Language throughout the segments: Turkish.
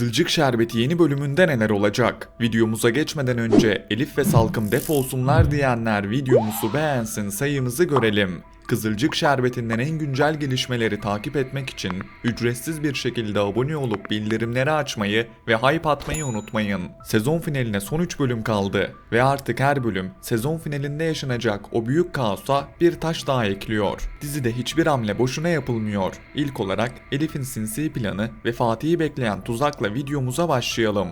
Kızılcık Şerbeti yeni bölümünde neler olacak? Videomuza geçmeden önce Elif ve Salkım defolsunlar diyenler videomuzu beğensin, sayımızı görelim. Kızılcık Şerbeti'nden en güncel gelişmeleri takip etmek için ücretsiz bir şekilde abone olup bildirimleri açmayı ve hype atmayı unutmayın. Sezon finaline son 3 bölüm kaldı ve artık her bölüm sezon finalinde yaşanacak o büyük kaosa bir taş daha ekliyor. Dizide hiçbir hamle boşuna yapılmıyor. İlk olarak Elif'in sinsi planı ve Fatih'i bekleyen tuzakla videomuza başlayalım.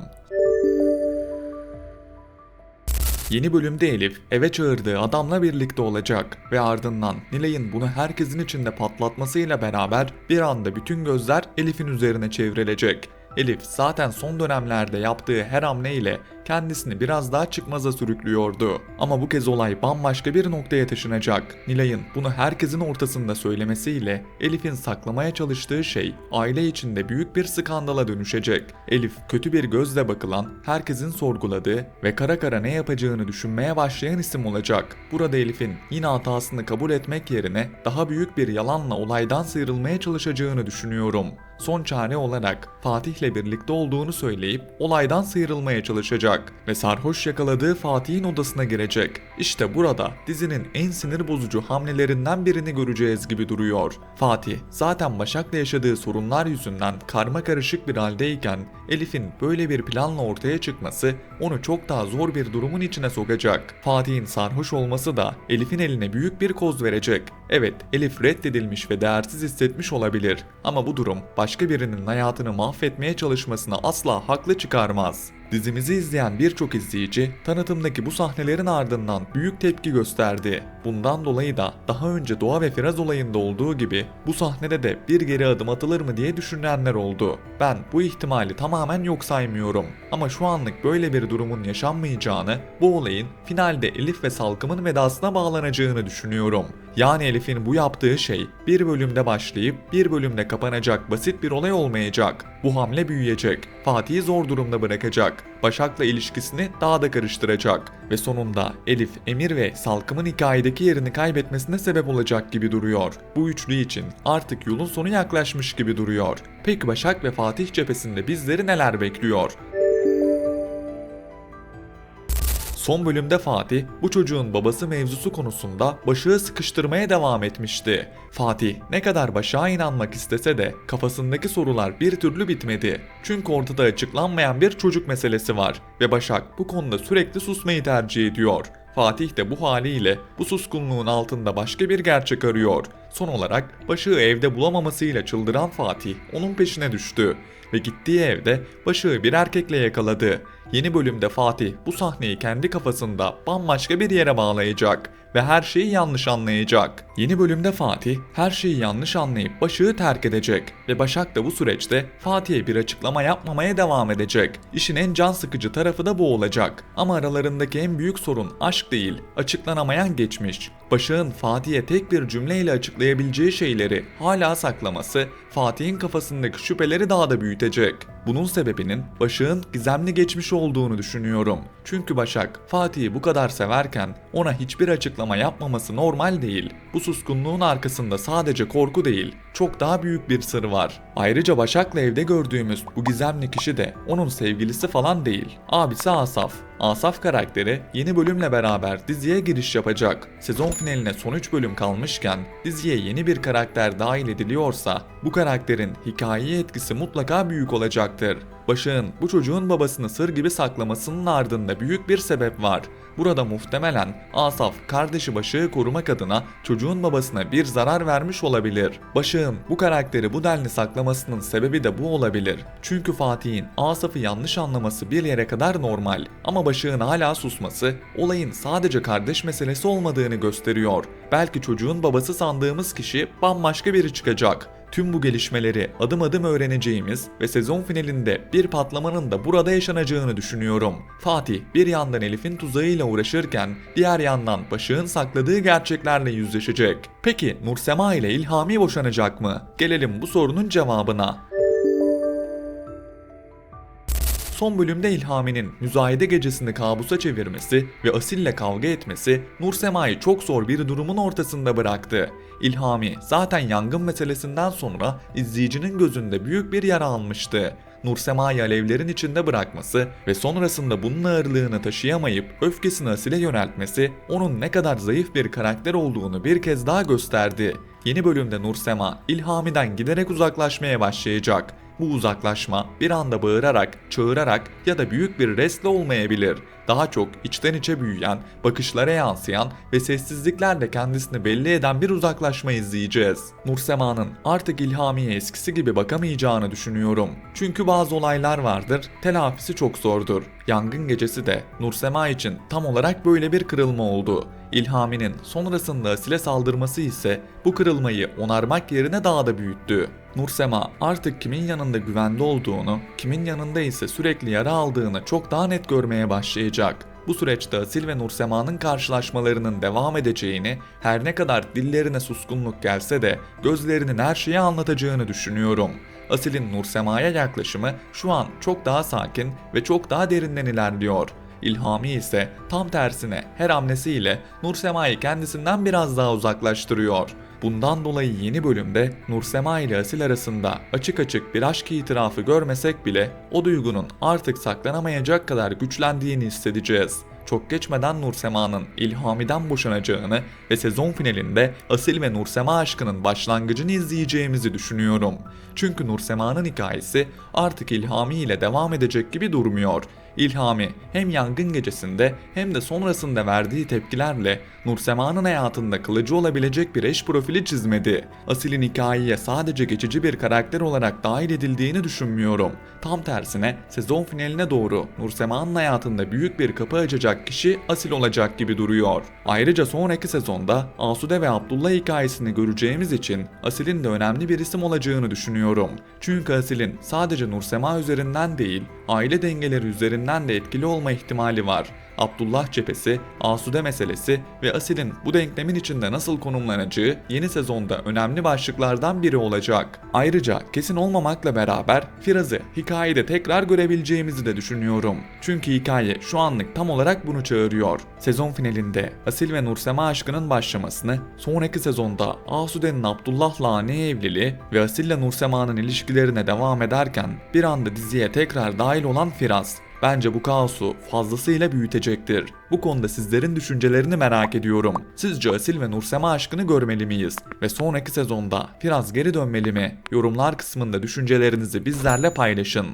Yeni bölümde Elif eve çağırdığı adamla birlikte olacak ve ardından Nilay'ın bunu herkesin içinde patlatmasıyla beraber bir anda bütün gözler Elif'in üzerine çevrilecek. Elif zaten son dönemlerde yaptığı her hamleyle kendisini biraz daha çıkmaza sürüklüyordu. Ama bu kez olay bambaşka bir noktaya taşınacak. Nilay'ın bunu herkesin ortasında söylemesiyle Elif'in saklamaya çalıştığı şey aile içinde büyük bir skandala dönüşecek. Elif kötü bir gözle bakılan, herkesin sorguladığı ve kara kara ne yapacağını düşünmeye başlayan isim olacak. Burada Elif'in yine hatasını kabul etmek yerine daha büyük bir yalanla olaydan sıyrılmaya çalışacağını düşünüyorum. Son çare olarak Fatih'le birlikte olduğunu söyleyip olaydan sıyrılmaya çalışacak ve sarhoş yakaladığı Fatih'in odasına girecek. İşte burada dizinin en sinir bozucu hamlelerinden birini göreceğiz gibi duruyor. Fatih zaten Başak'la yaşadığı sorunlar yüzünden karma karışık bir haldeyken Elif'in böyle bir planla ortaya çıkması onu çok daha zor bir durumun içine sokacak. Fatih'in sarhoş olması da Elif'in eline büyük bir koz verecek. Evet, Elif reddedilmiş ve değersiz hissetmiş olabilir ama bu durum başka birinin hayatını mahvetmeye çalışmasına asla haklı çıkarmaz. Dizimizi izleyen birçok izleyici tanıtımdaki bu sahnelerin ardından büyük tepki gösterdi. Bundan dolayı da daha önce Doğa ve Firaz olayında olduğu gibi bu sahnede de bir geri adım atılır mı diye düşünenler oldu. Ben bu ihtimali tamamen yok saymıyorum. Ama şu anlık böyle bir durumun yaşanmayacağını, bu olayın finalde Elif ve Salkım'ın vedasına bağlanacağını düşünüyorum. Yani Elif'in bu yaptığı şey bir bölümde başlayıp bir bölümde kapanacak basit bir olay olmayacak. Bu hamle büyüyecek, Fatih'i zor durumda bırakacak, Başak'la ilişkisini daha da karıştıracak ve sonunda Elif, Emir ve Salkım'ın hikayedeki yerini kaybetmesine sebep olacak gibi duruyor. Bu üçlü için artık yolun sonu yaklaşmış gibi duruyor. Peki Başak ve Fatih cephesinde bizleri neler bekliyor? Son bölümde Fatih bu çocuğun babası mevzusu konusunda Başak'ı sıkıştırmaya devam etmişti. Fatih ne kadar Başak'a inanmak istese de kafasındaki sorular bir türlü bitmedi. Çünkü ortada açıklanmayan bir çocuk meselesi var ve Başak bu konuda sürekli susmayı tercih ediyor. Fatih de bu haliyle bu suskunluğun altında başka bir gerçek arıyor. Son olarak Başak'ı evde bulamamasıyla çıldıran Fatih onun peşine düştü ve gittiği evde Başak'ı bir erkekle yakaladı. Yeni bölümde Fatih bu sahneyi kendi kafasında bambaşka bir yere bağlayacak ve her şeyi yanlış anlayacak. Yeni bölümde Fatih her şeyi yanlış anlayıp Başak'ı terk edecek ve Başak da bu süreçte Fatih'e bir açıklama yapmamaya devam edecek. İşin en can sıkıcı tarafı da bu olacak. Ama aralarındaki en büyük sorun aşk değil, açıklanamayan geçmiş. Başak'ın Fatih'e tek bir cümleyle açıklayabileceği şeyleri hala saklaması Fatih'in kafasındaki şüpheleri daha da büyütecek. Bunun sebebinin Başak'ın gizemli geçmiş olduğunu düşünüyorum. Çünkü Başak Fatih'i bu kadar severken ona hiçbir açıklama yapmaması normal değil. Bu suskunluğun arkasında sadece korku değil, çok daha büyük bir sır var. Ayrıca Başak'la evde gördüğümüz bu gizemli kişi de onun sevgilisi falan değil. Abisi Asaf. Asaf karakteri yeni bölümle beraber diziye giriş yapacak. Sezon finaline son 3 bölüm kalmışken diziye yeni bir karakter dahil ediliyorsa bu karakterin hikayeye etkisi mutlaka büyük olacaktır. Başak'ın bu çocuğun babasını sır gibi saklamasının ardında büyük bir sebep var. Burada muhtemelen Asaf kardeşi Başak'ı korumak adına çocuğun babasına bir zarar vermiş olabilir. Başak'ın bu karakteri bu denli saklamasının sebebi de bu olabilir. Çünkü Fatih'in Asaf'ı yanlış anlaması bir yere kadar normal ama Başak'ın hala susması olayın sadece kardeş meselesi olmadığını gösteriyor. Belki çocuğun babası sandığımız kişi bambaşka biri çıkacak. Tüm bu gelişmeleri adım adım öğreneceğimiz ve sezon finalinde bir patlamanın da burada yaşanacağını düşünüyorum. Fatih bir yandan Elif'in tuzağıyla uğraşırken diğer yandan Başak'ın sakladığı gerçeklerle yüzleşecek. Peki Nursema ile İlhami boşanacak mı? Gelelim bu sorunun cevabına. Son bölümde İlhami'nin müzayede gecesini kabusa çevirmesi ve Asil'le kavga etmesi Nursema'yı çok zor bir durumun ortasında bıraktı. İlhami zaten yangın meselesinden sonra izleyicinin gözünde büyük bir yara almıştı. Nursema'yı alevlerin içinde bırakması ve sonrasında bunun ağırlığını taşıyamayıp öfkesini Asil'e yöneltmesi onun ne kadar zayıf bir karakter olduğunu bir kez daha gösterdi. Yeni bölümde Nursema İlhami'den giderek uzaklaşmaya başlayacak. Bu uzaklaşma bir anda bağırarak, çağırarak ya da büyük bir resle olmayabilir. Daha çok içten içe büyüyen, bakışlara yansıyan ve sessizliklerle kendisini belli eden bir uzaklaşma izleyeceğiz. Nursema'nın artık İlhami'ye eskisi gibi bakamayacağını düşünüyorum. Çünkü bazı olaylar vardır, telafisi çok zordur. Yangın gecesi de Nursema için tam olarak böyle bir kırılma oldu. İlhami'nin sonrasında Asil'e saldırması ise bu kırılmayı onarmak yerine daha da büyüttü. Nursema artık kimin yanında güvende olduğunu, kimin yanında ise sürekli yara aldığını çok daha net görmeye başlayacak. Bu süreçte Asil ve Nursema'nın karşılaşmalarının devam edeceğini, her ne kadar dillerine suskunluk gelse de gözlerinin her şeyi anlatacağını düşünüyorum. Asil'in Nursema'ya yaklaşımı şu an çok daha sakin ve çok daha derinden ilerliyor. İlhami ise tam tersine her hamlesiyle Nursema'yı kendisinden biraz daha uzaklaştırıyor. Bundan dolayı yeni bölümde Nursema ile Asil arasında açık açık bir aşk itirafı görmesek bile o duygunun artık saklanamayacak kadar güçlendiğini hissedeceğiz. Çok geçmeden Nursema'nın İlhami'den boşanacağını ve sezon finalinde Asil ve Nursema aşkının başlangıcını izleyeceğimizi düşünüyorum. Çünkü Nursema'nın hikayesi artık İlhami ile devam edecek gibi durmuyor. İlhami hem yangın gecesinde hem de sonrasında verdiği tepkilerle Nursema'nın hayatında kılıcı olabilecek bir eş profili çizmedi. Asil'in hikayeye sadece geçici bir karakter olarak dahil edildiğini düşünmüyorum. Tam tersine sezon finaline doğru Nursema'nın hayatında büyük bir kapı açacak kişi Asil olacak gibi duruyor. Ayrıca sonraki sezonda Asude ve Abdullah hikayesini göreceğimiz için Asil'in de önemli bir isim olacağını düşünüyorum. Çünkü Asil'in sadece Nursema üzerinden değil, aile dengeleri üzerinden de etkili olma ihtimali var. Abdullah cephesi, Asude meselesi ve Asil'in bu denklemin içinde nasıl konumlanacağı yeni sezonda önemli başlıklardan biri olacak. Ayrıca kesin olmamakla beraber Firaz'ı hikayede tekrar görebileceğimizi de düşünüyorum. Çünkü hikaye şu anlık tam olarak bunu çağırıyor. Sezon finalinde Asil ve Nursema aşkının başlamasını, sonraki sezonda Asude'nin Abdullah'la ani evliliği ve Asil ile Nursema'nın ilişkilerine devam ederken bir anda diziye tekrar dahil olan Firaz, bence bu kaosu fazlasıyla büyütecektir. Bu konuda sizlerin düşüncelerini merak ediyorum. Sizce Asil ve Nursema aşkını görmeli miyiz? Ve sonraki sezonda Firaz geri dönmeli mi? Yorumlar kısmında düşüncelerinizi bizlerle paylaşın.